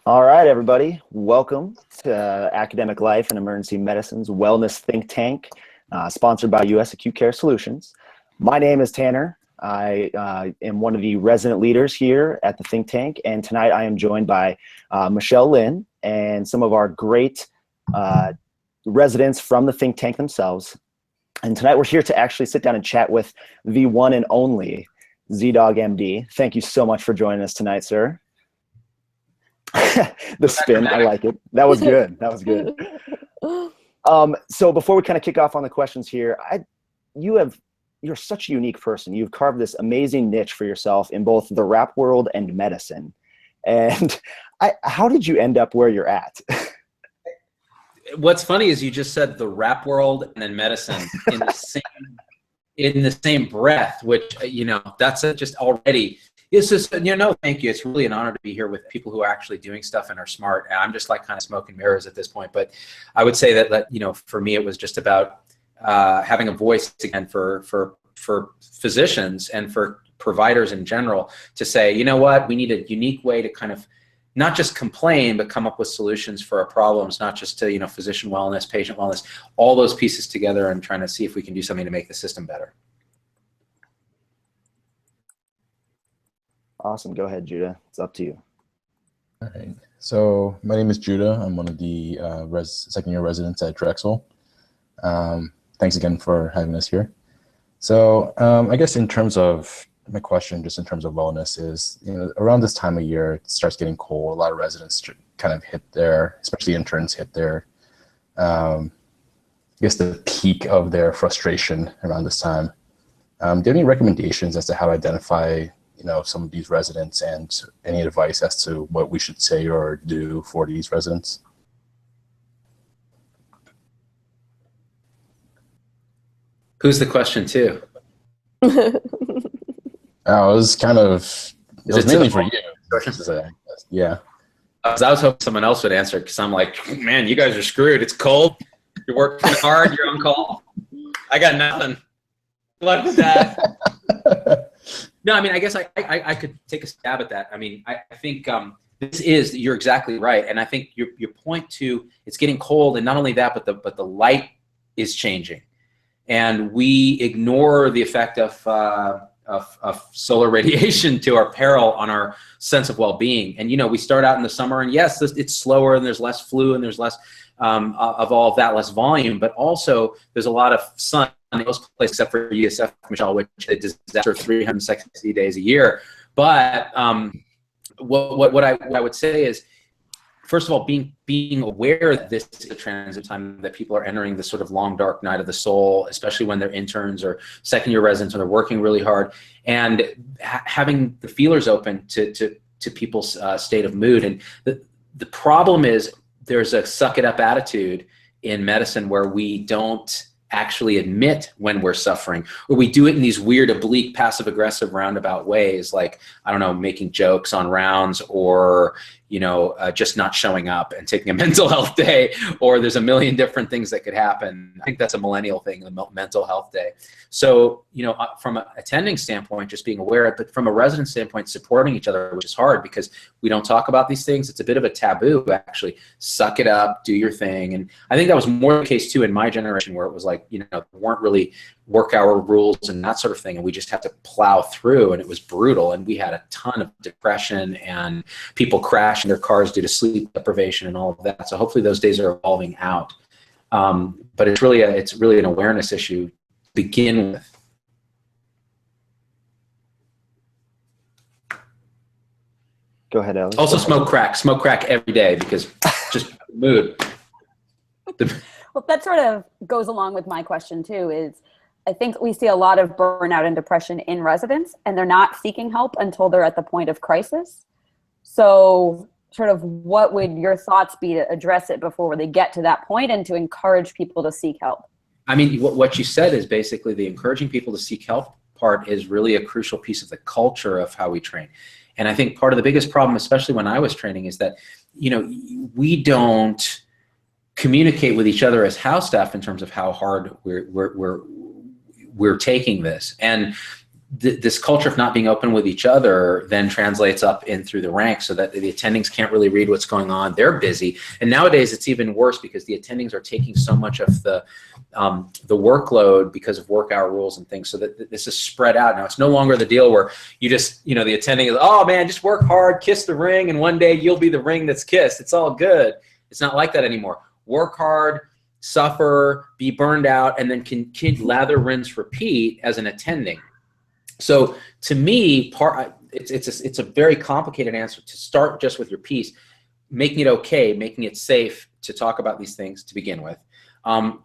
All right, everybody. Welcome to Academic Life and Emergency Medicine's Wellness Think Tank, sponsored by U.S. Acute Care Solutions. My name is Tanner. I am one of the resident leaders here at the Think Tank, and tonight I am joined by Michelle Lynn and some of our great residents from the Think Tank themselves. And tonight we're here to actually sit down and chat with the one and only ZDoggMD. Thank you so much for joining us tonight, sir. The spin, I like it. That was good. That was good. So before we kind of kick off on the questions here, you're such a unique person. You've carved this amazing niche for yourself in both the rap world and medicine. And how did you end up where you're at? What's funny is you just said the rap world and then medicine in the same breath, which, that's just already. It's just, no, thank you. It's really an honor to be here with people who are actually doing stuff and are smart. And I'm just like kind of smoke and mirrors at this point. But I would say that for me, it was just about having a voice again for physicians and for providers in general to say, you know what, we need a unique way to kind of not just complain, but come up with solutions for our problems, not just to, physician wellness, patient wellness, all those pieces together and trying to see if we can do something to make the system better. Awesome. Go ahead, Judah. It's up to you. All right. So my name is Judah. I'm one of the second-year residents at Drexel. Thanks again for having us here. So I guess in terms of my question, just in terms of wellness is, around this time of year, it starts getting cold. A lot of residents kind of especially interns hit their, I guess the peak of their frustration around this time. Do you have any recommendations as to how to identify some of these residents and any advice as to what we should say or do for these residents? Who's the question to? It was mainly for you. Yeah. I was hoping someone else would answer because I'm like, man, you guys are screwed. It's cold. You're working hard. You're on call. I got nothing. Good luck with that. No, I mean, I guess I could take a stab at that. I mean, I think you're exactly right. And I think your point to it's getting cold, and not only that, but the light is changing. And we ignore the effect of solar radiation to our peril on our sense of well-being. And, we start out in the summer, and yes, it's slower, and there's less flu, and there's less of all of that, less volume, but also there's a lot of sun in most places except for USF, Michelle, which is disaster 360 days a year. But what I would say is, first of all, being aware that this is a transit time, that people are entering this sort of long, dark night of the soul, especially when they're interns or second-year residents and they're working really hard, and having the feelers open to people's state of mood. And the problem is there's a suck-it-up attitude in medicine where we don't actually admit when we're suffering, or we do it in these weird, oblique, passive-aggressive, roundabout ways, like, I don't know, making jokes on rounds, or just not showing up and taking a mental health day, or there's a million different things that could happen. I think that's a millennial thing, the mental health day. So, from an attending standpoint, just being aware, but from a resident standpoint, supporting each other, which is hard because we don't talk about these things. It's a bit of a taboo, actually. Suck it up, do your thing. And I think that was more the case too in my generation, where it was like, there weren't really work hour rules and that sort of thing, and we just had to plow through, and it was brutal, and we had a ton of depression and people crashing their cars due to sleep deprivation and all of that. So hopefully those days are evolving out, but it's really an awareness issue to begin with. Go ahead, Ellie. Also smoke crack every day, because just mood. Well, that sort of goes along with my question too, is I think we see a lot of burnout and depression in residents, and they're not seeking help until they're at the point of crisis. So sort of what would your thoughts be to address it before they get to that point and to encourage people to seek help? I mean, what you said is basically the encouraging people to seek help part is really a crucial piece of the culture of how we train. And I think part of the biggest problem, especially when I was training, is that, we don't communicate with each other as house staff in terms of how hard we're taking this. And this culture of not being open with each other then translates up in through the ranks, so that the attendings can't really read what's going on. They're busy. And nowadays it's even worse because the attendings are taking so much of the workload because of work hour rules and things, so that this is spread out. Now it's no longer the deal where you just, you know, the attending is, oh man, just work hard, kiss the ring, and one day you'll be the ring that's kissed. It's all good. It's not like that anymore. Work hard, suffer, be burned out, and then can lather, rinse, repeat as an attending. So to me, it's a very complicated answer to start just with your piece, making it okay, making it safe to talk about these things to begin with.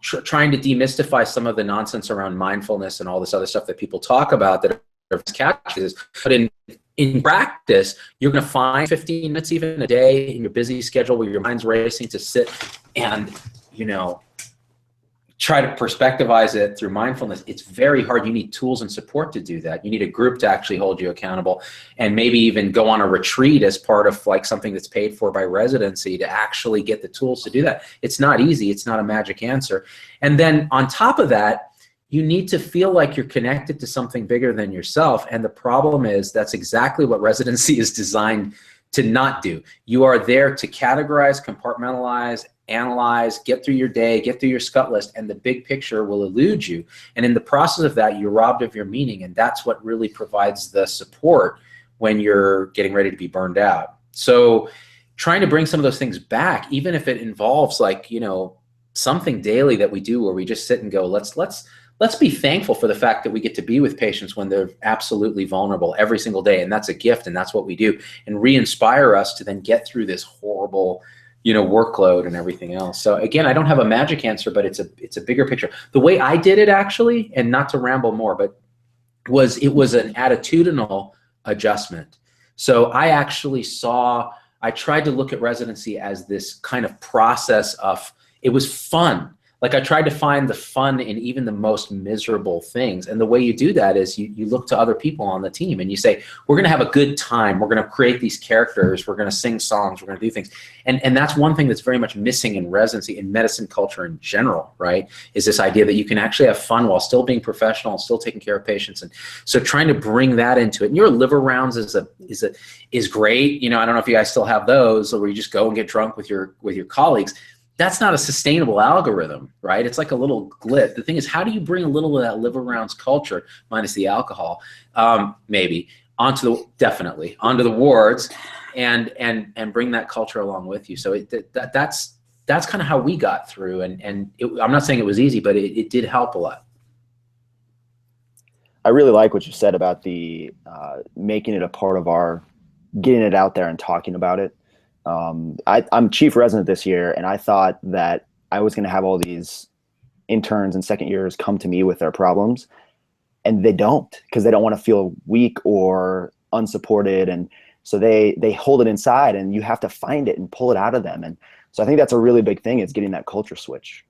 Trying to demystify some of the nonsense around mindfulness and all this other stuff that people talk about that are catches. But in practice, you're going to find 15 minutes even a day in your busy schedule where your mind's racing to sit and, you know, try to perspectivize it through mindfulness. It's very hard. You need tools and support to do that. You need a group to actually hold you accountable, and maybe even go on a retreat as part of like something that's paid for by residency to actually get the tools to do that. It's not easy. It's not a magic answer. And then on top of that, you need to feel like you're connected to something bigger than yourself. And the problem is that's exactly what residency is designed to not do. You are there to categorize, compartmentalize, analyze, get through your day, get through your scut list, and the big picture will elude you. And in the process of that, you're robbed of your meaning. And that's what really provides the support when you're getting ready to be burned out. So trying to bring some of those things back, even if it involves like, you know, something daily that we do where we just sit and go, let's be thankful for the fact that we get to be with patients when they're absolutely vulnerable every single day. And that's a gift, and that's what we do, and re-inspire us to then get through this horrible, you know, workload and everything else. So again, I don't have a magic answer, but it's a bigger picture. The way I did it actually, and not to ramble more, but it was an attitudinal adjustment. So I tried to look at residency as this kind of process of, it was fun. Like I tried to find the fun in even the most miserable things. And the way you do that is you look to other people on the team and you say, we're gonna have a good time. We're gonna create these characters. We're gonna sing songs. We're gonna do things. And that's one thing that's very much missing in residency, in medicine culture in general, right? Is this idea that you can actually have fun while still being professional and still taking care of patients. And so trying to bring that into it. And your liver rounds is great. You know, I don't know if you guys still have those, or where you just go and get drunk with your colleagues. That's not a sustainable algorithm, right? It's like a little glitch. The thing is, how do you bring a little of that liver rounds culture, minus the alcohol, maybe, onto the wards, and bring that culture along with you. So that's kind of how we got through. And I'm not saying it was easy, but it did help a lot. I really like what you said about the making it a part of our getting it out there and talking about it. I'm chief resident this year, and I thought that I was going to have all these interns and second years come to me with their problems, and they don't, because they don't want to feel weak or unsupported. And so they hold it inside, and you have to find it and pull it out of them. And so I think that's a really big thing, is getting that culture switch.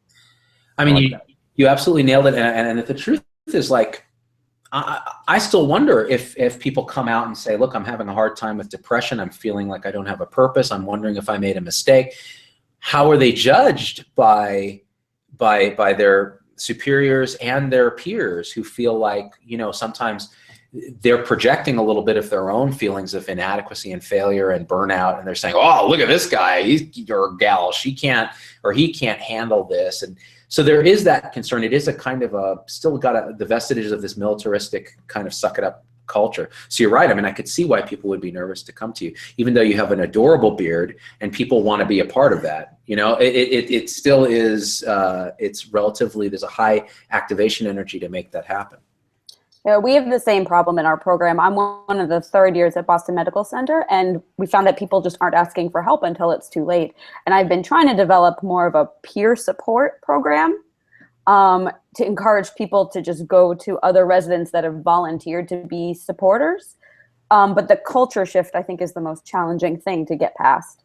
I mean, you absolutely nailed it. And the truth is, like, I still wonder if people come out and say, look, I'm having a hard time with depression. I'm feeling like I don't have a purpose. I'm wondering if I made a mistake. How are they judged by their superiors and their peers, who feel like, you know, sometimes they're projecting a little bit of their own feelings of inadequacy and failure and burnout. And they're saying, oh, look at this guy, or gal, she can't, or he can't handle this. And so there is that concern. It is a kind of still got the vestiges of this militaristic kind of suck it up culture. So you're right. I mean, I could see why people would be nervous to come to you, even though you have an adorable beard and people want to be a part of that. You know, it still is, it's relatively, there's a high activation energy to make that happen. Yeah, we have the same problem in our program. I'm one of the third years at Boston Medical Center, and we found that people just aren't asking for help until it's too late. And I've been trying to develop more of a peer support program to encourage people to just go to other residents that have volunteered to be supporters. But the culture shift, I think, is the most challenging thing to get past.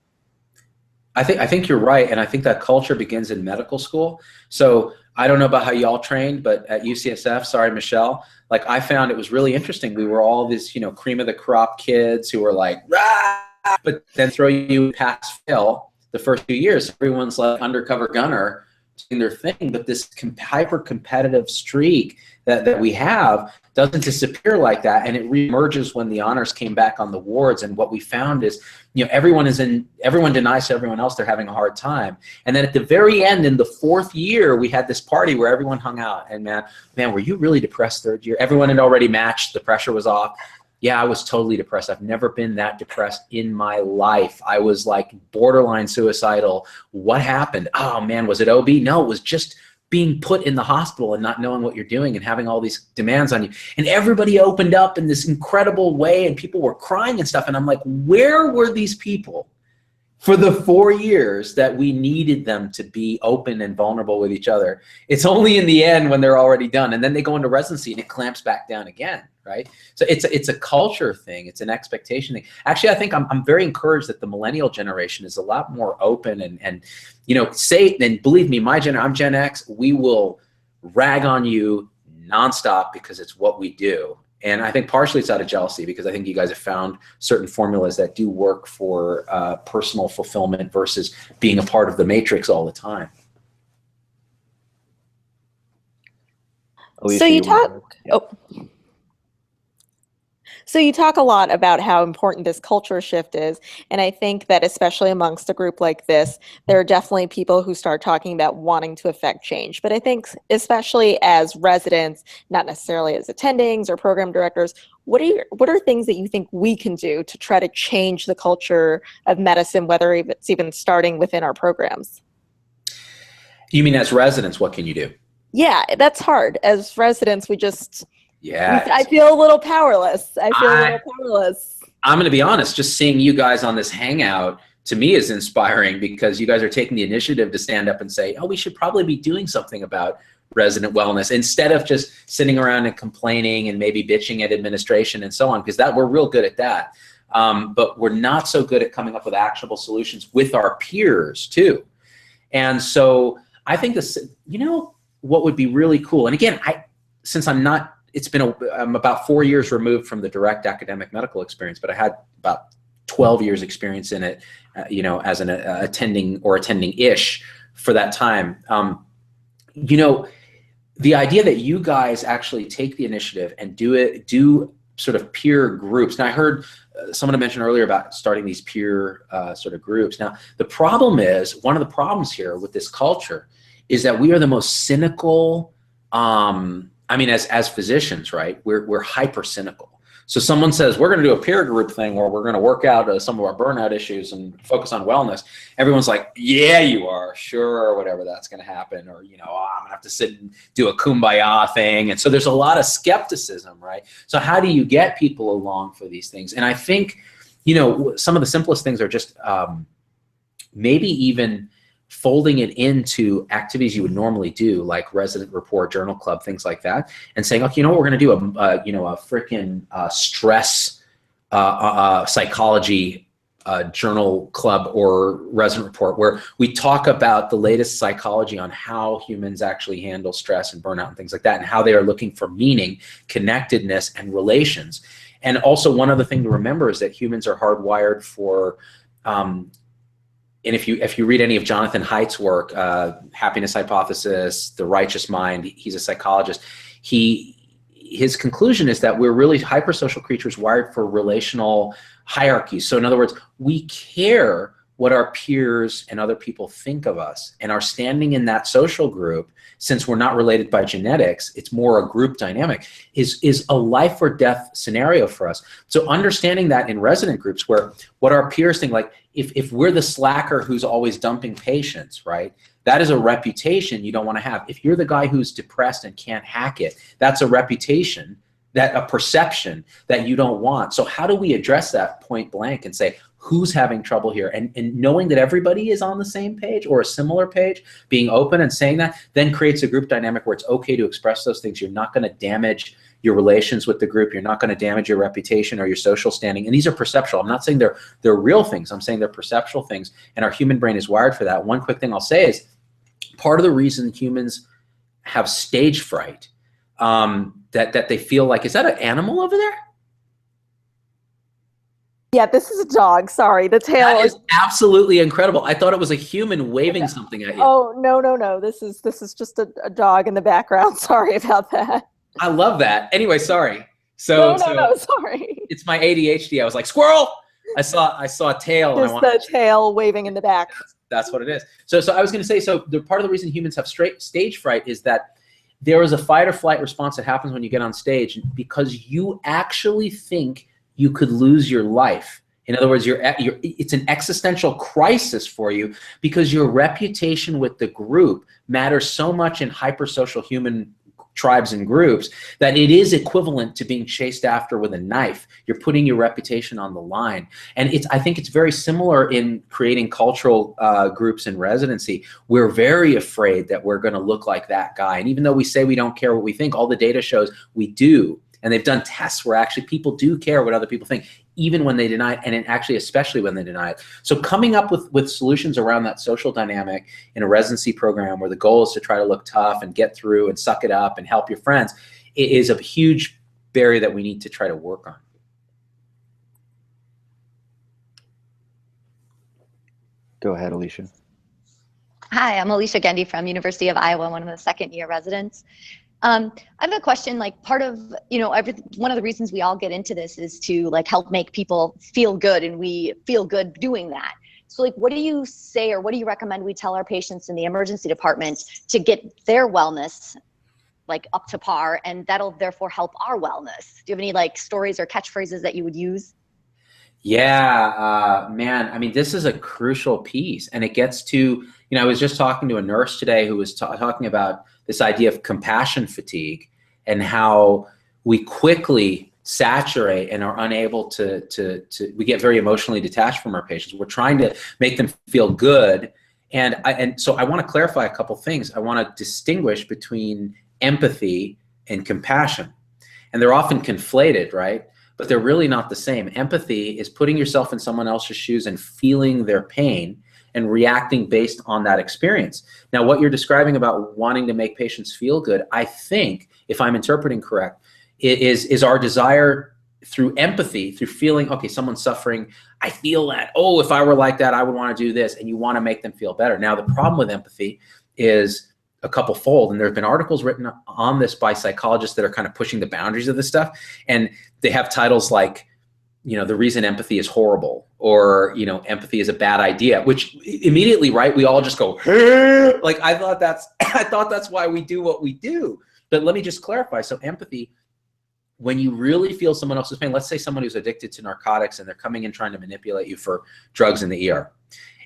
I think you're right, and I think that culture begins in medical school. So I don't know about how y'all trained, but at UCSF, sorry, Michelle, like I found it was really interesting. We were all these, you know, cream of the crop kids who were like, rah! But then throw you pass fail the first few years. Everyone's like undercover gunner their thing, but this hyper competitive streak that we have doesn't disappear like that, and it reemerges when the honors came back on the wards. And what we found is, everyone denies to everyone else they're having a hard time. And then at the very end, in the 4th year, we had this party where everyone hung out. And man, were you really depressed 3rd year? Everyone had already matched. The pressure was off. Yeah, I was totally depressed. I've never been that depressed in my life. I was like borderline suicidal. What happened? Oh man, was it OB? No, it was just being put in the hospital and not knowing what you're doing and having all these demands on you. And everybody opened up in this incredible way, and people were crying and stuff. And I'm like, where were these people for the 4 years that we needed them to be open and vulnerable with each other? It's only in the end when they're already done. And then they go into residency and it clamps back down again, right? So it's a culture thing. It's an expectation thing. Actually, I think I'm very encouraged that the millennial generation is a lot more open and believe me, I'm Gen X, we will rag on you nonstop because it's what we do. And I think partially it's out of jealousy, because I think you guys have found certain formulas that do work for personal fulfillment versus being a part of the matrix all the time. Alecia, So you talk. Yeah. So you talk a lot about how important this culture shift is, and I think that especially amongst a group like this, there are definitely people who start talking about wanting to affect change. But I think especially as residents, not necessarily as attendings or program directors, what are things that you think we can do to try to change the culture of medicine, whether it's even starting within our programs? You mean as residents, what can you do? Yeah, that's hard. As residents, Yeah, I feel a little powerless. I'm going to be honest, just seeing you guys on this hangout to me is inspiring, because you guys are taking the initiative to stand up and say, oh, we should probably be doing something about resident wellness, instead of just sitting around and complaining and maybe bitching at administration and so on, because we're real good at that. But we're not so good at coming up with actionable solutions with our peers too. And so I think what would be really cool, and again, I'm about 4 years removed from the direct academic medical experience, but I had about 12 years experience in it, as an attending-ish for that time. The idea that you guys actually take the initiative and do sort of peer groups. Now, I heard someone mention earlier about starting these peer sort of groups. Now, one of the problems here with this culture is that we are the most cynical, as physicians, right? We're hyper cynical. So someone says, we're going to do a peer group thing where we're going to work out some of our burnout issues and focus on wellness. Everyone's like, yeah, you are, sure, whatever, that's going to happen. Or, I'm going to have to sit and do a kumbaya thing. And so there's a lot of skepticism, right? So how do you get people along for these things? And I think, some of the simplest things are just maybe even folding it into activities you would normally do, like resident report, journal club, things like that, and saying, okay, we're going to do a freaking stress psychology journal club or resident report, where we talk about the latest psychology on how humans actually handle stress and burnout and things like that, and how they are looking for meaning, connectedness, and relations. And also, one other thing to remember is that humans are hardwired for and if you read any of Jonathan Haidt's work, Happiness Hypothesis, The Righteous Mind, he's a psychologist. His conclusion is that we're really hypersocial creatures wired for relational hierarchies. So in other words, we care what our peers and other people think of us, and our standing in that social group, since we're not related by genetics, it's more a group dynamic, is a life or death scenario for us. So understanding that in resident groups, where what our peers think, like if we're the slacker who's always dumping patients, right? That is a reputation you don't want to have. If you're the guy who's depressed and can't hack it, that's a reputation, a perception that you don't want. So how do we address that point blank and say, who's having trouble here? And knowing that everybody is on the same page or a similar page, being open and saying that, then creates a group dynamic where it's okay to express those things. You're not going to damage your relations with the group. You're not going to damage your reputation or your social standing. And these are perceptual. I'm not saying they're real things. I'm saying they're perceptual things. And our human brain is wired for that. One quick thing I'll say is part of the reason humans have stage fright, that they feel like, is that an animal over there? Yeah, this is a dog. Sorry, the tail That is absolutely incredible. I thought it was a human waving something at you. Oh, no. This is just a dog in the background. Sorry about that. I love that. Anyway, sorry. So sorry. It's my ADHD. I was like, squirrel. I saw a tail. There's the tail waving in the back. That's what it is. So I was going to say, part of the reason humans have stage fright is that there is a fight or flight response that happens when you get on stage because you actually think you could lose your life. In other words, it's an existential crisis for you because your reputation with the group matters so much in hypersocial human tribes and groups that it is equivalent to being chased after with a knife. You're putting your reputation on the line. And I think it's very similar in creating cultural groups in residency. We're very afraid that we're going to look like that guy. And even though we say we don't care what we think, all the data shows we do. And they've done tests where actually people do care what other people think, even when they deny it, and actually especially when they deny it. So coming up with solutions around that social dynamic in a residency program where the goal is to try to look tough and get through and suck it up and help your friends, it is a huge barrier that we need to try to work on. Go ahead, Alecia. Hi, I'm Alecia Gende from University of Iowa, one of the second-year residents. I have a question, like part of, one of the reasons we all get into this is to like help make people feel good, and we feel good doing that. So like, what do you say, or what do you recommend we tell our patients in the emergency department to get their wellness like up to par, and that'll therefore help our wellness? Do you have any like stories or catchphrases that you would use? Yeah, man, I mean, this is a crucial piece, and it gets to, I was just talking to a nurse today who was talking about this idea of compassion fatigue and how we quickly saturate and are unable we get very emotionally detached from our patients. We're trying to make them feel good. And so I want to clarify a couple things. I want to distinguish between empathy and compassion. And they're often conflated, right? But they're really not the same. Empathy is putting yourself in someone else's shoes and feeling their pain and reacting based on that experience. Now, what you're describing about wanting to make patients feel good, I think, if I'm interpreting correct, is our desire through empathy, through feeling, okay, someone's suffering, I feel that, oh, if I were like that, I would want to do this, and you want to make them feel better. Now, the problem with empathy is a couple fold, and there have been articles written on this by psychologists that are kind of pushing the boundaries of this stuff, and they have titles like, the reason empathy is horrible, or, empathy is a bad idea, which immediately, right, we all just go, like, I thought that's why we do what we do. But let me just clarify. So empathy, when you really feel someone else's pain, let's say someone who's addicted to narcotics and they're coming in trying to manipulate you for drugs in the ER,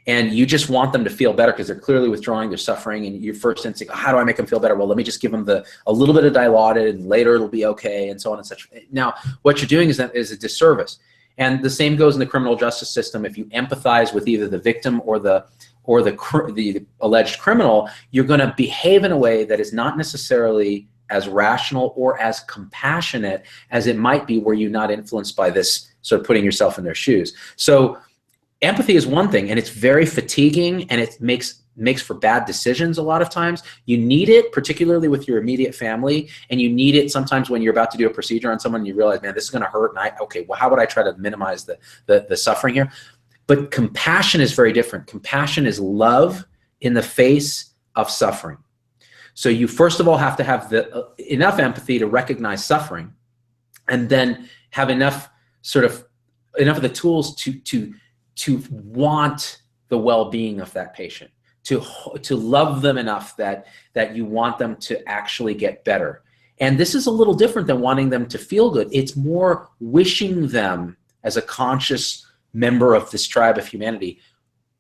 and you just want them to feel better because they're clearly withdrawing, they're suffering, and your first instinct, how do I make them feel better? Well, let me just give them a little bit of Dilaudid, and later it'll be okay, and so on and such. Now, what you're doing is a disservice. And the same goes in the criminal justice system. If you empathize with either the victim or the alleged criminal, you're going to behave in a way that is not necessarily as rational or as compassionate as it might be were you not influenced by this sort of putting yourself in their shoes. So empathy is one thing, and it's very fatiguing, and it makes for bad decisions a lot of times. You need it, particularly with your immediate family, and you need it sometimes when you're about to do a procedure on someone and you realize, man, this is going to hurt, and okay, well, how would I try to minimize the suffering here? But compassion is very different. Compassion is love in the face of suffering. So you first of all have to have enough empathy to recognize suffering, and then have enough of the tools to want the well-being of that patient, to love them enough that you want them to actually get better. And this is a little different than wanting them to feel good. It's more wishing them, as a conscious member of this tribe of humanity,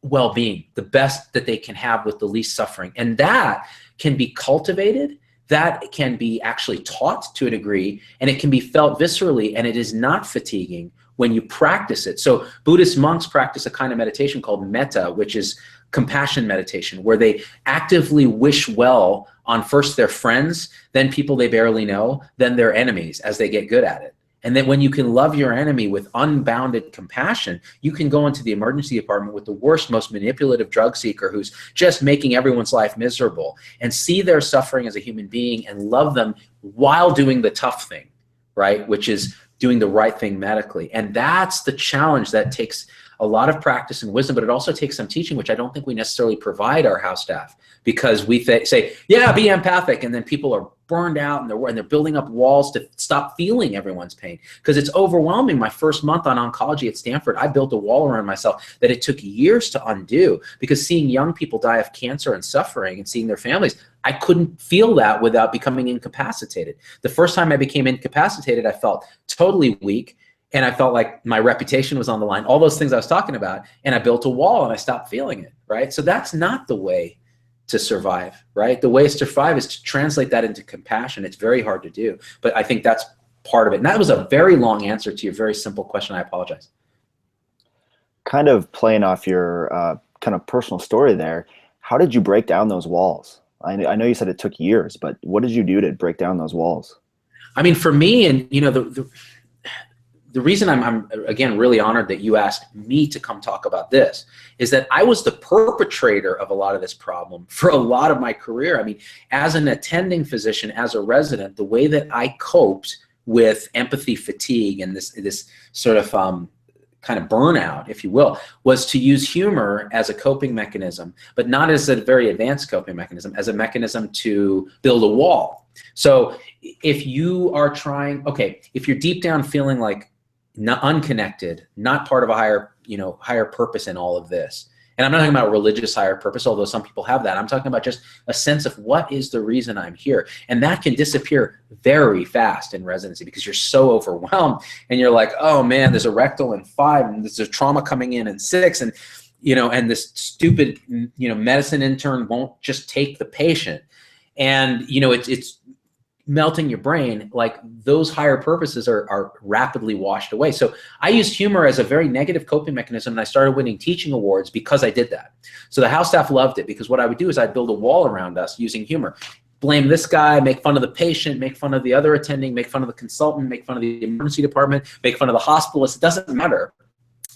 well-being, the best that they can have with the least suffering. And that can be cultivated, that can be actually taught to a degree, and it can be felt viscerally, and it is not fatiguing when you practice it. So Buddhist monks practice a kind of meditation called metta, which is compassion meditation, where they actively wish well on first their friends, then people they barely know, then their enemies as they get good at it. And then when you can love your enemy with unbounded compassion, you can go into the emergency department with the worst, most manipulative drug seeker who's just making everyone's life miserable, and see their suffering as a human being and love them while doing the tough thing, right? Which is doing the right thing medically. And that's the challenge that takes a lot of practice and wisdom, but it also takes some teaching, which I don't think we necessarily provide our house staff, because we say, yeah, be empathic. And then people are burned out and they're building up walls to stop feeling everyone's pain, because it's overwhelming. My first month on oncology at Stanford, I built a wall around myself that it took years to undo, because seeing young people die of cancer and suffering and seeing their families, I couldn't feel that without becoming incapacitated. The first time I became incapacitated, I felt totally weak. And I felt like my reputation was on the line, all those things I was talking about, and I built a wall and I stopped feeling it, right? So that's not the way to survive, right? The way to survive is to translate that into compassion. It's very hard to do, but I think that's part of it. And that was a very long answer to your very simple question. I apologize. Kind of playing off your kind of personal story there, how did you break down those walls? I know you said it took years, but what did you do to break down those walls? I mean, for me, and you know, the reason I'm again really honored that you asked me to come talk about this is that I was the perpetrator of a lot of this problem for a lot of my career. I mean, as an attending physician, as a resident, the way that I coped with empathy fatigue and this sort of kind of burnout, if you will, was to use humor as a coping mechanism, but not as a very advanced coping mechanism, as a mechanism to build a wall. So if you are trying, okay, if you're deep down feeling like unconnected, not part of a higher purpose in all of this. And I'm not talking about religious higher purpose, although some people have that. I'm talking about just a sense of what is the reason I'm here. And that can disappear very fast in residency, because you're so overwhelmed and you're like, oh man, there's a rectal in 5 and there's a trauma coming in 6, and and this stupid medicine intern won't just take the patient. And it's melting your brain. Like, those higher purposes are rapidly washed away. So I used humor as a very negative coping mechanism, and I started winning teaching awards because I did that. So the house staff loved it, because what I would do is I'd build a wall around us using humor. Blame this guy, make fun of the patient, make fun of the other attending, make fun of the consultant, make fun of the emergency department, make fun of the hospitalist. It doesn't matter.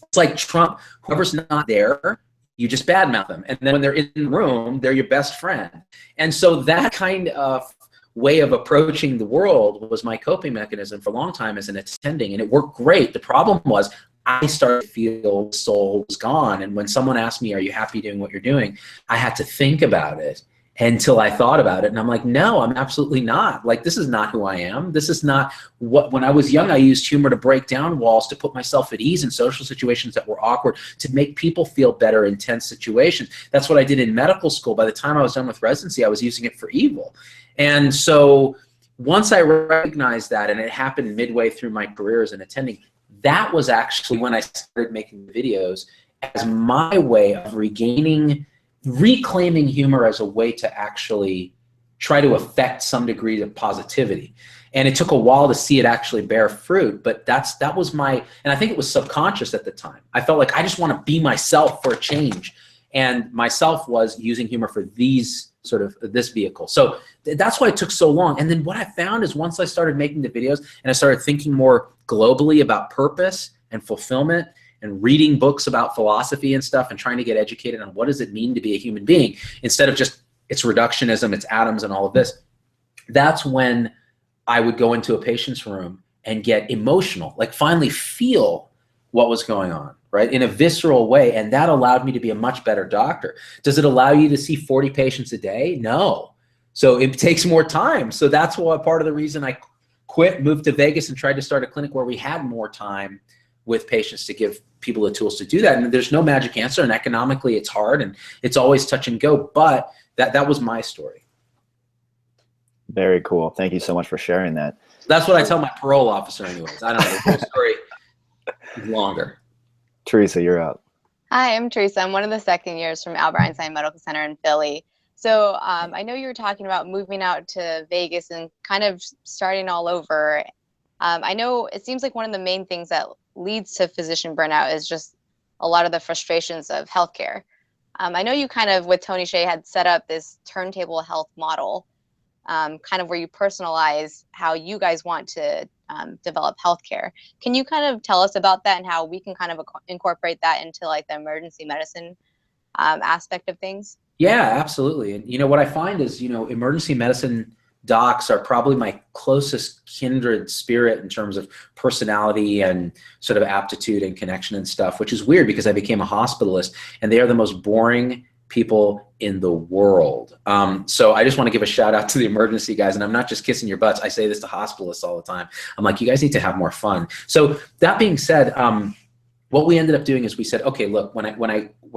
It's like Trump. Whoever's not there, you just badmouth them. And then when they're in the room, they're your best friend. And so that kind of way of approaching the world was my coping mechanism for a long time as an attending, and it worked great. The problem was I started to feel soul was gone, and when someone asked me, are you happy doing what you're doing, I had to think about it until I thought about it, and I'm like, no, I'm absolutely not. Like, this is not who I am. This is not what, when I was young, I used humor to break down walls, to put myself at ease in social situations that were awkward, to make people feel better in tense situations. That's what I did in medical school. By the time I was done with residency, I was using it for evil. And so once I recognized that, and it happened midway through my career as an attending, that was actually when I started making videos as my way of reclaiming humor as a way to actually try to affect some degree of positivity. And it took a while to see it actually bear fruit, but that was my, and I think it was subconscious at the time. I felt like I just want to be myself for a change. And myself was using humor for this vehicle. So that's why it took so long. And then what I found is once I started making the videos and I started thinking more globally about purpose and fulfillment and reading books about philosophy and stuff and trying to get educated on what does it mean to be a human being, instead of just it's reductionism, it's atoms and all of this, that's when I would go into a patient's room and get emotional, like finally feel what was going on, right, in a visceral way. And that allowed me to be a much better doctor. Does it allow you to see 40 patients a day? No. So it takes more time. So that's why part of the reason I quit, moved to Vegas, and tried to start a clinic where we had more time with patients to give people the tools to do that. And there's no magic answer, and economically it's hard and it's always touch and go, but that was my story. Very cool. Thank you so much for sharing that. That's what I tell my parole officer anyways. I don't know, the whole story is longer. Theresa, you're up. Hi, I'm Theresa. I'm one of the second years from Albert Einstein Medical Center in Philly. So I know you were talking about moving out to Vegas and kind of starting all over. I know it seems like one of the main things that leads to physician burnout is just a lot of the frustrations of healthcare. I know you kind of, with Tony Hsiao, had set up this turntable health model, kind of where you personalize how you guys want to develop healthcare. Can you kind of tell us about that and how we can kind of incorporate that into like the emergency medicine aspect of things? Yeah, absolutely. And what I find is, emergency medicine docs are probably my closest kindred spirit in terms of personality and sort of aptitude and connection and stuff, which is weird because I became a hospitalist and they are the most boring people in the world. So I just want to give a shout out to the emergency guys, and I'm not just kissing your butts. I say this to hospitalists all the time. I'm like, you guys need to have more fun. So that being said, what we ended up doing is we said, okay, look, when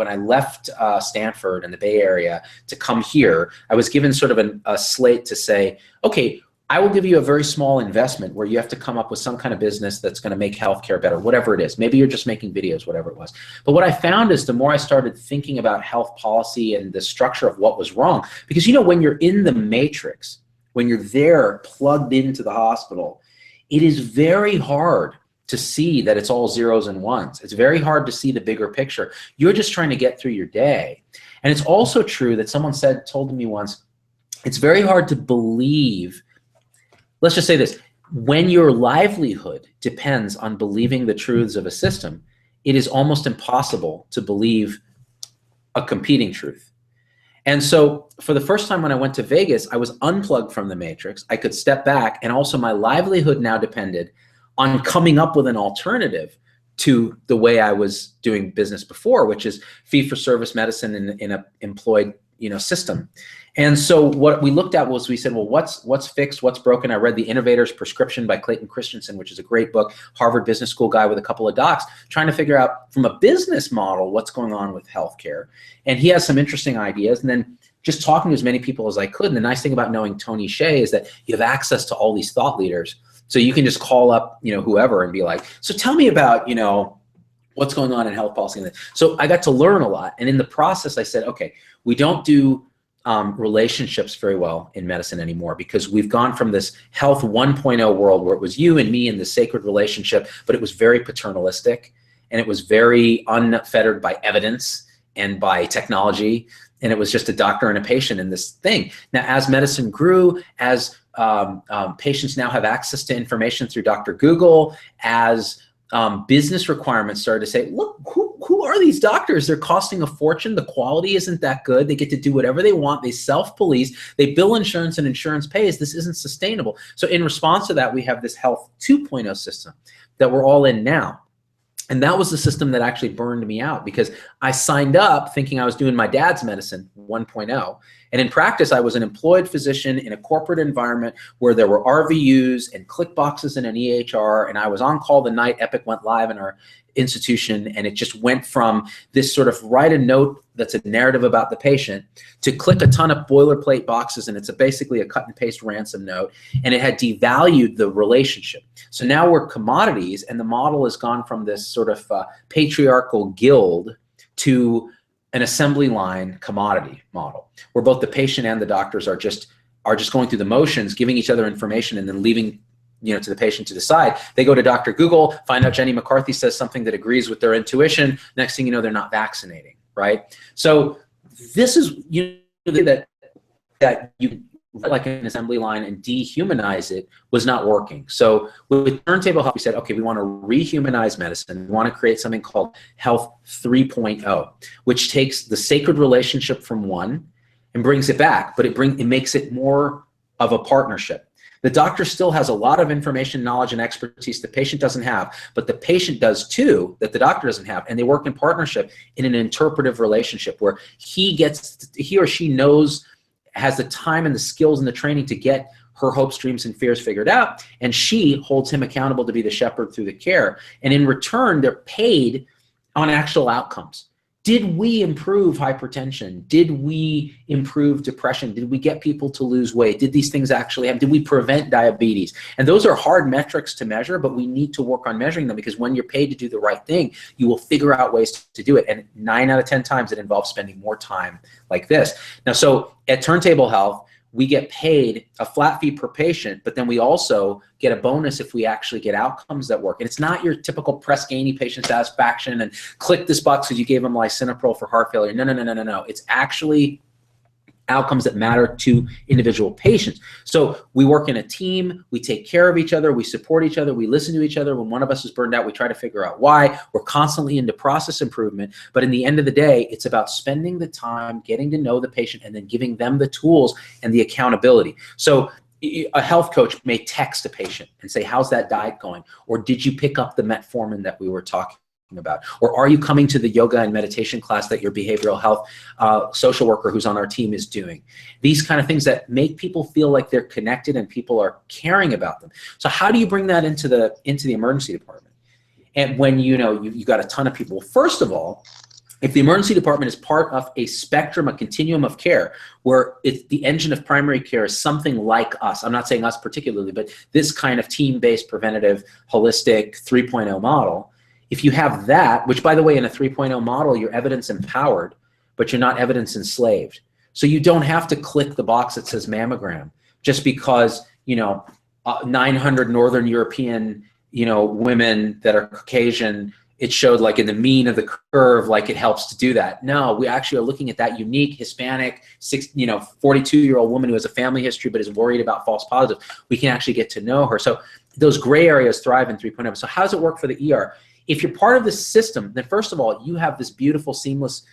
I left Stanford and the Bay Area to come here, I was given sort of a slate to say, okay, I will give you a very small investment where you have to come up with some kind of business that's going to make healthcare better, whatever it is. Maybe you're just making videos, whatever it was. But what I found is the more I started thinking about health policy and the structure of what was wrong, because when you're in the matrix, when you're there plugged into the hospital, it is very hard to see that it's all zeros and ones. It's very hard to see the bigger picture. You're just trying to get through your day. And it's also true that someone told me once, it's very hard to believe, let's just say this, when your livelihood depends on believing the truths of a system, it is almost impossible to believe a competing truth. And so for the first time when I went to Vegas, I was unplugged from the matrix. I could step back, and also my livelihood now depended on coming up with an alternative to the way I was doing business before, which is fee-for-service medicine in an employed system. And so what we looked at was, we said, well, what's fixed, what's broken? I read The Innovator's Prescription by Clayton Christensen, which is a great book, Harvard Business School guy with a couple of docs, trying to figure out from a business model what's going on with healthcare. And he has some interesting ideas. And then just talking to as many people as I could. And the nice thing about knowing Tony Hsiao is that you have access to all these thought leaders. So you can just call up, whoever and be like, so tell me about, what's going on in health policy. So I got to learn a lot. And in the process, I said, okay, we don't do relationships very well in medicine anymore, because we've gone from this health 1.0 world where it was you and me in the sacred relationship, but it was very paternalistic and it was very unfettered by evidence and by technology. And it was just a doctor and a patient in this thing. Now, as medicine grew, as patients now have access to information through Dr. Google, as business requirements started to say, look, who are these doctors? They're costing a fortune. The quality isn't that good. They get to do whatever they want. They self-police. They bill insurance and insurance pays. This isn't sustainable. So in response to that, we have this health 2.0 system that we're all in now. And that was the system that actually burned me out, because I signed up thinking I was doing my dad's medicine 1.0. And in practice, I was an employed physician in a corporate environment where there were RVUs and click boxes in an EHR. And I was on call the night Epic went live in our institution. And it just went from this sort of write a note that's a narrative about the patient to click a ton of boilerplate boxes. And it's basically a cut and paste ransom note. And it had devalued the relationship. So now we're commodities, and the model has gone from this sort of patriarchal guild to an assembly line commodity model, where both the patient and the doctors are just going through the motions, giving each other information, and then leaving to the patient to decide. They go to Dr. Google, find out Jenny McCarthy says something that agrees with their intuition. Next thing you know, they're not vaccinating, right? So this is that you like an assembly line and dehumanize it was not working. So with Turntable Health, we said, okay, we want to rehumanize medicine. We want to create something called Health 3.0, which takes the sacred relationship from one and brings it back, but it makes it more of a partnership. The doctor still has a lot of information, knowledge, and expertise the patient doesn't have, but the patient does too, that the doctor doesn't have, and they work in partnership in an interpretive relationship where he or she knows, has the time and the skills and the training to get her hopes, dreams, and fears figured out, and she holds him accountable to be the shepherd through the care. And in return, they're paid on actual outcomes. Did we improve hypertension? Did we improve depression? Did we get people to lose weight? Did these things actually happen? Did we prevent diabetes? And those are hard metrics to measure, but we need to work on measuring them, because when you're paid to do the right thing, you will figure out ways to do it. And 9 out of 10 times it involves spending more time like this. Now, so at Turntable Health, we get paid a flat fee per patient, but then we also get a bonus if we actually get outcomes that work. And it's not your typical Press Ganey patient satisfaction and click this box because you gave them lisinopril for heart failure. No. It's actually outcomes that matter to individual patients. So we work in a team, we take care of each other, we support each other, we listen to each other. When one of us is burned out, we try to figure out why. We're constantly into process improvement, but in the end of the day, it's about spending the time, getting to know the patient, and then giving them the tools and the accountability. So a health coach may text a patient and say, how's that diet going? Or did you pick up the metformin that we were talking about? Or are you coming to the yoga and meditation class that your behavioral health social worker who's on our team is doing? These kind of things that make people feel like they're connected and people are caring about them. So how do you bring that into the emergency department? And when you got a ton of people, first of all, if the emergency department is part of a spectrum, a continuum of care, where the engine of primary care is something like us, I'm not saying us particularly, but this kind of team-based, preventative, holistic 3.0 model, if you have that, which by the way, in a 3.0 model, you're evidence empowered, but you're not evidence enslaved. So you don't have to click the box that says mammogram just because, 900 Northern European, women that are Caucasian, it showed like in the mean of the curve, like it helps to do that. No, we actually are looking at that unique Hispanic, 42-year-old woman who has a family history but is worried about false positives. We can actually get to know her. So those gray areas thrive in 3.0. So how does it work for the ER? If you're part of this system, then first of all, you have this beautiful, seamless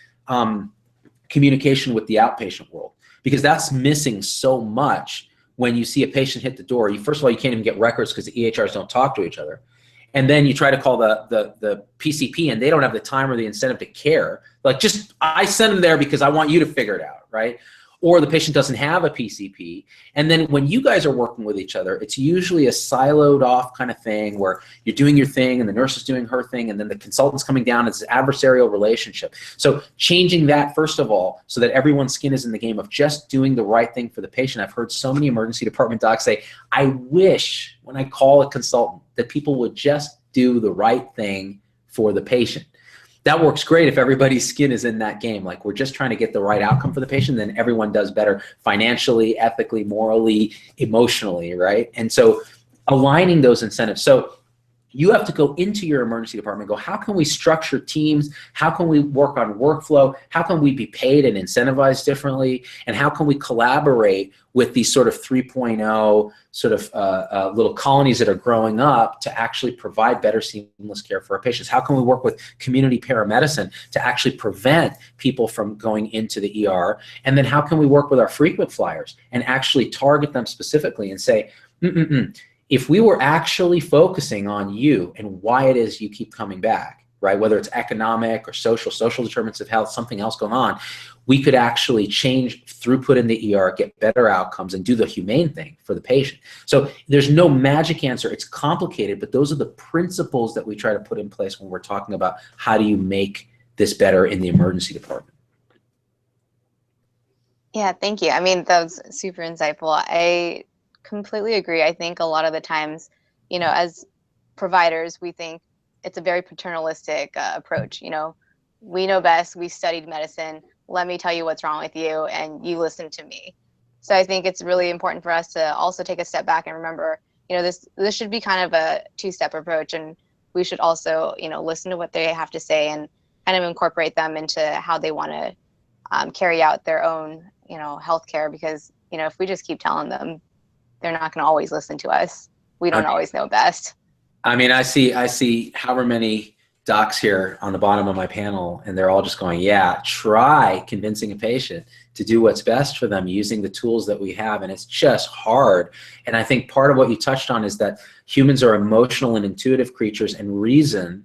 communication with the outpatient world, because that's missing so much when you see a patient hit the door. First of all, you can't even get records because the EHRs don't talk to each other. And then you try to call the PCP and they don't have the time or the incentive to care. Like, I send them there because I want you to figure it out, right? Or the patient doesn't have a PCP. And then when you guys are working with each other, it's usually a siloed off kind of thing where you're doing your thing and the nurse is doing her thing and then the consultant's coming down. It's an adversarial relationship. So changing that, first of all, so that everyone's skin is in the game of just doing the right thing for the patient. I've heard so many emergency department docs say, I wish when I call a consultant that people would just do the right thing for the patient. That works great if everybody's skin is in that game. Like, we're just trying to get the right outcome for the patient, then everyone does better financially, ethically, morally, emotionally, right? And so aligning those incentives. So you have to go into your emergency department and go, how can we structure teams? How can we work on workflow? How can we be paid and incentivized differently? And how can we collaborate with these sort of 3.0 sort of little colonies that are growing up to actually provide better seamless care for our patients? How can we work with community paramedicine to actually prevent people from going into the ER? And then how can we work with our frequent flyers and actually target them specifically and say, if we were actually focusing on you and why it is you keep coming back, right? Whether it's economic or social determinants of health, something else going on, we could actually change throughput in the ER, get better outcomes, and do the humane thing for the patient. So there's no magic answer. It's complicated, but those are the principles that we try to put in place when we're talking about how do you make this better in the emergency department. Yeah, thank you. I mean, that was super insightful. I completely agree. I think a lot of the times, as providers, we think it's a very paternalistic approach. We know best. We studied medicine. Let me tell you what's wrong with you, and you listen to me. So I think it's really important for us to also take a step back and remember, this should be kind of a two-step approach, and we should also, listen to what they have to say and kind of incorporate them into how they want to carry out their own, healthcare. Because if we just keep telling them, they're not going to always listen to us. We don't always know best. I mean, I see however many docs here on the bottom of my panel, and they're all just going, yeah, try convincing a patient to do what's best for them using the tools that we have. And it's just hard. And I think part of what you touched on is that humans are emotional and intuitive creatures, and reason,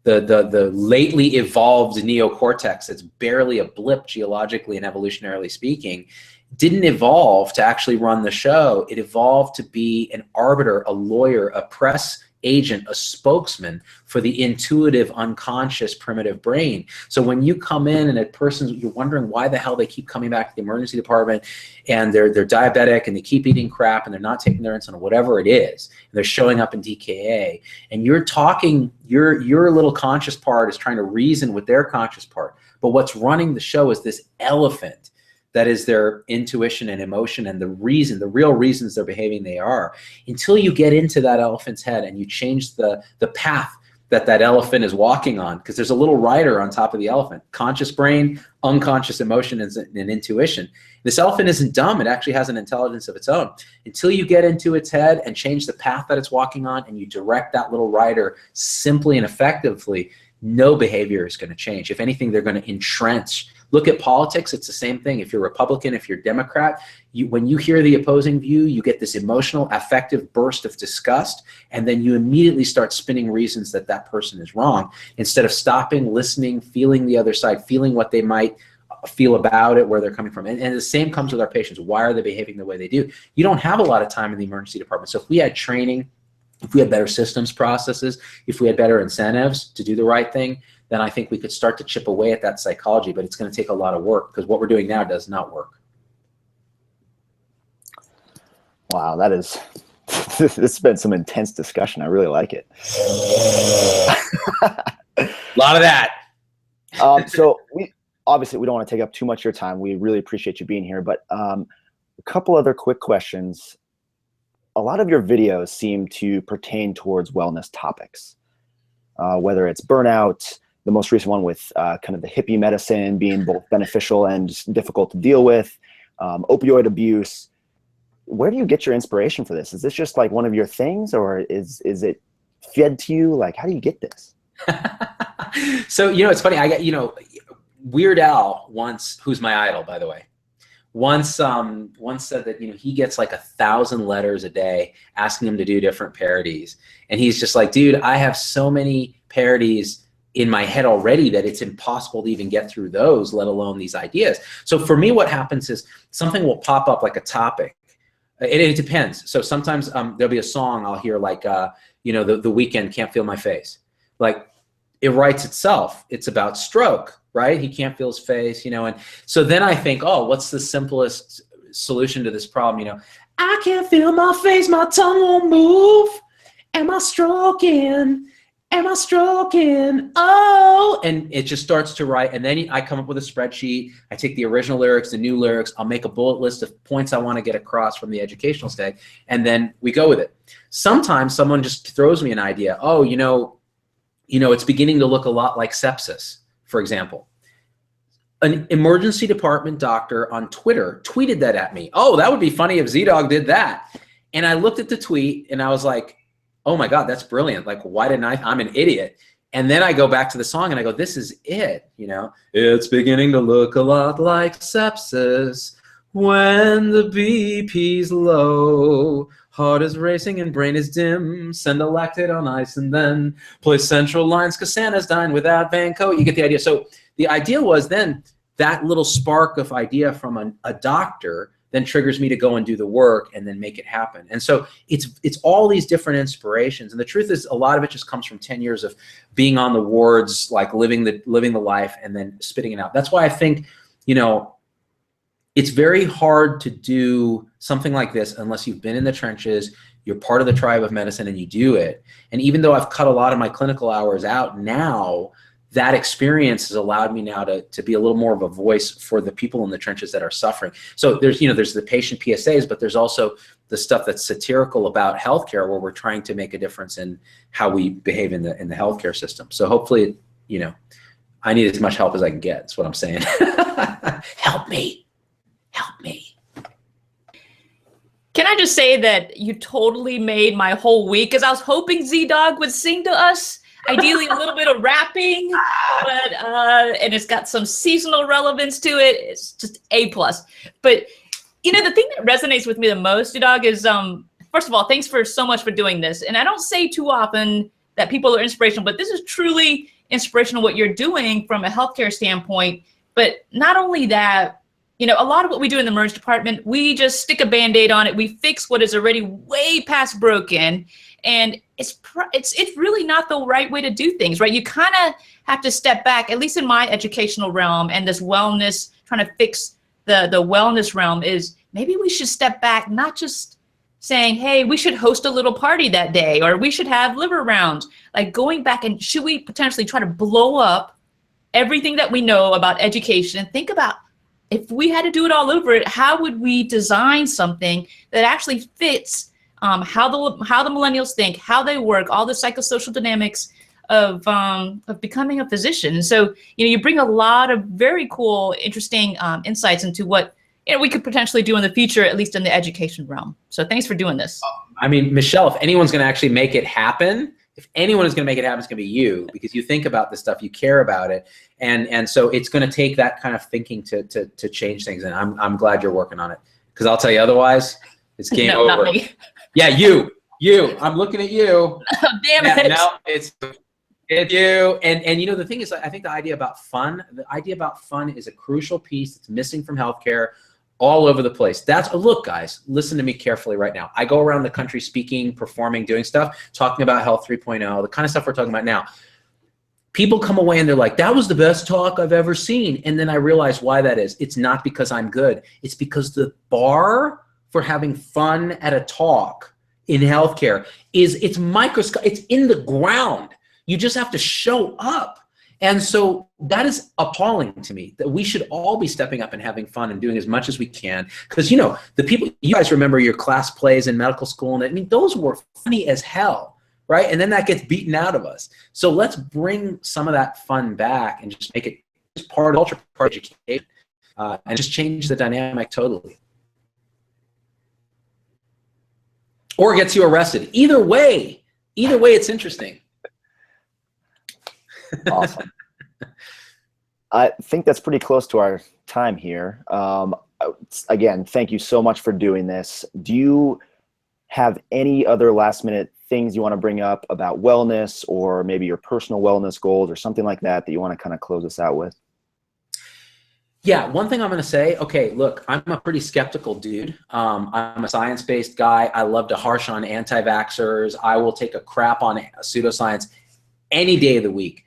the lately evolved neocortex, it's barely a blip geologically and evolutionarily speaking, didn't evolve to actually run the show. It evolved to be an arbiter, a lawyer, a press agent, a spokesman for the intuitive, unconscious, primitive brain. So when you come in and a person, you're wondering why the hell they keep coming back to the emergency department, and they're diabetic and they keep eating crap and they're not taking their insulin or whatever it is, and they're showing up in DKA, and you're talking, your little conscious part is trying to reason with their conscious part. But what's running the show is this elephant that is their intuition and emotion and the real reasons they're behaving they are. Until you get into that elephant's head and you change the path that elephant is walking on, because there's a little rider on top of the elephant, conscious brain, unconscious emotion, and intuition. This elephant isn't dumb. It actually has an intelligence of its own. Until you get into its head and change the path that it's walking on, and you direct that little rider simply and effectively, no behavior is going to change. If anything, they're going to entrench. Look at politics, it's the same thing. If you're Republican, if you're Democrat, when you hear the opposing view, you get this emotional, affective burst of disgust, and then you immediately start spinning reasons that that person is wrong, instead of stopping, listening, feeling the other side, feeling what they might feel about it, where they're coming from. And the same comes with our patients. Why are they behaving the way they do? You don't have a lot of time in the emergency department. So if we had training, if we had better systems processes, if we had better incentives to do the right thing, then I think we could start to chip away at that psychology, but it's going to take a lot of work, because what we're doing now does not work. Wow, that is, this has been some intense discussion. I really like it. A lot of that. So obviously we don't want to take up too much of your time. We really appreciate you being here, but a couple other quick questions. A lot of your videos seem to pertain towards wellness topics, whether it's burnout, the most recent one with kind of the hippie medicine being both beneficial and difficult to deal with, opioid abuse. Where do you get your inspiration for this? Is this just like one of your things, or is it fed to you? Like, how do you get this? So, it's funny. I got, Weird Al once, who's my idol, by the way, once said that, he gets like 1,000 letters a day asking him to do different parodies. And he's just like, dude, I have so many parodies in my head already that it's impossible to even get through those, let alone these ideas. So for me, what happens is something will pop up, like a topic. It depends. So sometimes there'll be a song I'll hear, like, The Weeknd, Can't Feel My Face. Like, it writes itself. It's about stroke, right? He can't feel his face, and so then I think, oh, what's the simplest solution to this problem? I can't feel my face, my tongue won't move. Am I stroking? Am I stroking? Oh, and it just starts to write. And then I come up with a spreadsheet. I take the original lyrics, the new lyrics. I'll make a bullet list of points I want to get across from the educational stay. And then we go with it. Sometimes someone just throws me an idea. Oh, it's beginning to look a lot like sepsis, for example. An emergency department doctor on Twitter tweeted that at me. Oh, that would be funny if ZDogg did that. And I looked at the tweet and I was like, oh my God, that's brilliant. Like, why didn't I'm an idiot. And then I go back to the song and I go, this is it, It's beginning to look a lot like sepsis when the BP's low. Heart is racing and brain is dim. Send a lactate on ice and then play central lines because Santa's dying without Van Coat. You get the idea. So the idea was then that little spark of idea from a doctor then triggers me to go and do the work and then make it happen. And so it's all these different inspirations. And the truth is, a lot of it just comes from 10 years of being on the wards, like living the life and then spitting it out. That's why I think, it's very hard to do something like this unless you've been in the trenches, you're part of the tribe of medicine, and you do it. And even though I've cut a lot of my clinical hours out now, that experience has allowed me now to be a little more of a voice for the people in the trenches that are suffering. So there's the patient PSAs, but there's also the stuff that's satirical about healthcare, where we're trying to make a difference in how we behave in the healthcare system. So hopefully, I need as much help as I can get. That's what I'm saying. Help me. Help me. Can I just say that you totally made my whole week, because I was hoping ZDogg would sing to us. Ideally, a little bit of rapping, but and it's got some seasonal relevance to it. It's just A+. But the thing that resonates with me the most, ZDogg, is first of all, thanks for so much for doing this. And I don't say too often that people are inspirational, but this is truly inspirational what you're doing from a healthcare standpoint. But not only that, a lot of what we do in the emergency department, we just stick a Band-Aid on it. We fix what is already way past broken. And it's really not the right way to do things, right? You kind of have to step back, at least in my educational realm, and this wellness, trying to fix the wellness realm, is maybe we should step back, not just saying, hey, we should host a little party that day, or we should have liver rounds. Like, going back, and should we potentially try to blow up everything that we know about education and think about, if we had to do it all over, how would we design something that actually fits how the millennials think, how they work, all the psychosocial dynamics of becoming a physician. And so, you bring a lot of very cool, interesting insights into what we could potentially do in the future, at least in the education realm. So thanks for doing this. I mean, Michelle, if anyone's going to actually make it happen, If anyone is going to make it happen, it's going to be you, because you think about this stuff, you care about it. And so it's going to take that kind of thinking to change things. And I'm glad you're working on it, because I'll tell you otherwise, it's game over. Not me. Yeah, you, I'm looking at you. Oh, damn it. Now it's you. And you know, the thing is, I think the idea about fun is a crucial piece that's missing from healthcare all over the place. Look, guys, listen to me carefully right now. I go around the country speaking, performing, doing stuff, talking about Health 3.0, the kind of stuff we're talking about now. People come away and they're like, that was the best talk I've ever seen. And then I realize why that is. It's not because I'm good. It's because the bar for having fun at a talk in healthcare it's microscopic. It's in the ground. You just have to show up. And so that is appalling to me, that we should all be stepping up and having fun and doing as much as we can. Because, you know, you guys remember your class plays in medical school, and I mean, those were funny as hell, right? And then that gets beaten out of us. So let's bring some of that fun back and just make it just part of culture, part of education, and just change the dynamic totally. Or gets you arrested. Either way, it's interesting. Awesome. I think that's pretty close to our time here. Again, thank you so much for doing this. Do you have any other last minute things you want to bring up about wellness, or maybe your personal wellness goals or something like that you want to kind of close us out with? Yeah, one thing I'm going to say, okay, look, I'm a pretty skeptical dude. I'm a science-based guy. I love to harsh on anti-vaxxers. I will take a crap on pseudoscience any day of the week.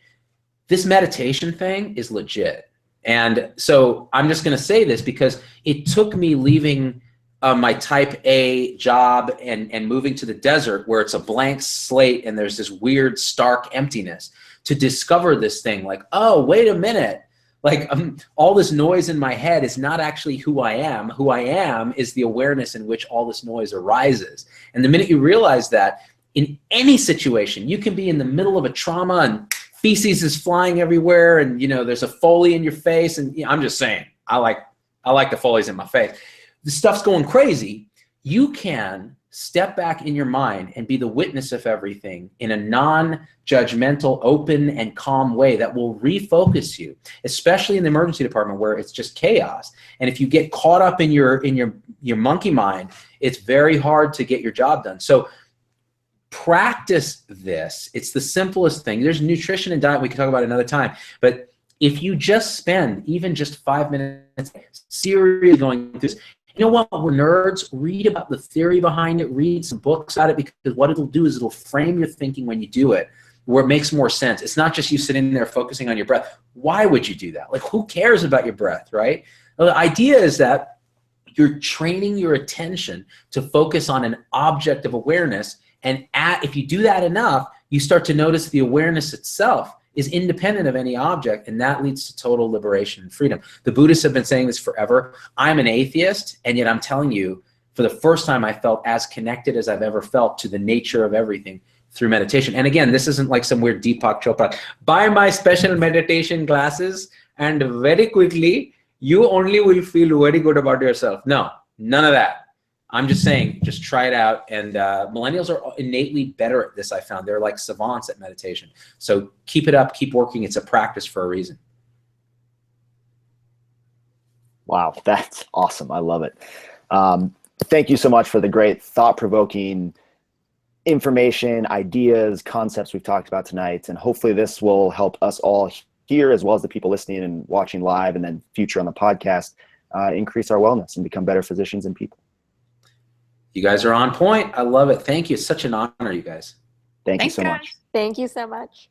This meditation thing is legit. And so I'm just going to say this because it took me leaving my type A job and moving to the desert where it's a blank slate and there's this weird stark emptiness to discover this thing like, oh, wait a minute. Like all this noise in my head is not actually who I am. Who I am is the awareness in which all this noise arises. And the minute you realize that, in any situation, you can be in the middle of a trauma and feces is flying everywhere, and you know there's a Foley in your face, and I'm just saying, I like the Foleys in my face. The stuff's going crazy. You can step back in your mind and be the witness of everything in a non-judgmental, open, and calm way that will refocus you, especially in the emergency department where it's just chaos. And if you get caught up in your monkey mind, it's very hard to get your job done. So practice this. It's the simplest thing. There's nutrition and diet we can talk about another time, but if you just spend even just 5 minutes seriously going through this, you know what, we're nerds, read about the theory behind it, read some books about it, because what it'll do is it'll frame your thinking when you do it where it makes more sense. It's not just you sitting there focusing on your breath. Why would you do that? Like, who cares about your breath, right? Well, the idea is that you're training your attention to focus on an object of awareness. And if you do that enough, you start to notice the awareness itself is independent of any object, and that leads to total liberation and freedom. The Buddhists have been saying this forever. I'm an atheist, and yet I'm telling you, for the first time, I felt as connected as I've ever felt to the nature of everything through meditation. And again, this isn't like some weird Deepak Chopra. Buy my special meditation glasses, and very quickly, you only will feel very good about yourself. No, none of that. I'm just saying, just try it out. And millennials are innately better at this, I found. They're like savants at meditation. So keep it up, keep working. It's a practice for a reason. Wow, that's awesome. I love it. Thank you so much for the great thought-provoking information, ideas, concepts we've talked about tonight. And hopefully this will help us all here, as well as the people listening and watching live and then future on the podcast, increase our wellness and become better physicians and people. You guys are on point. I love it. Thank you. It's such an honor, you guys. Thanks, you so much. Thank you so much.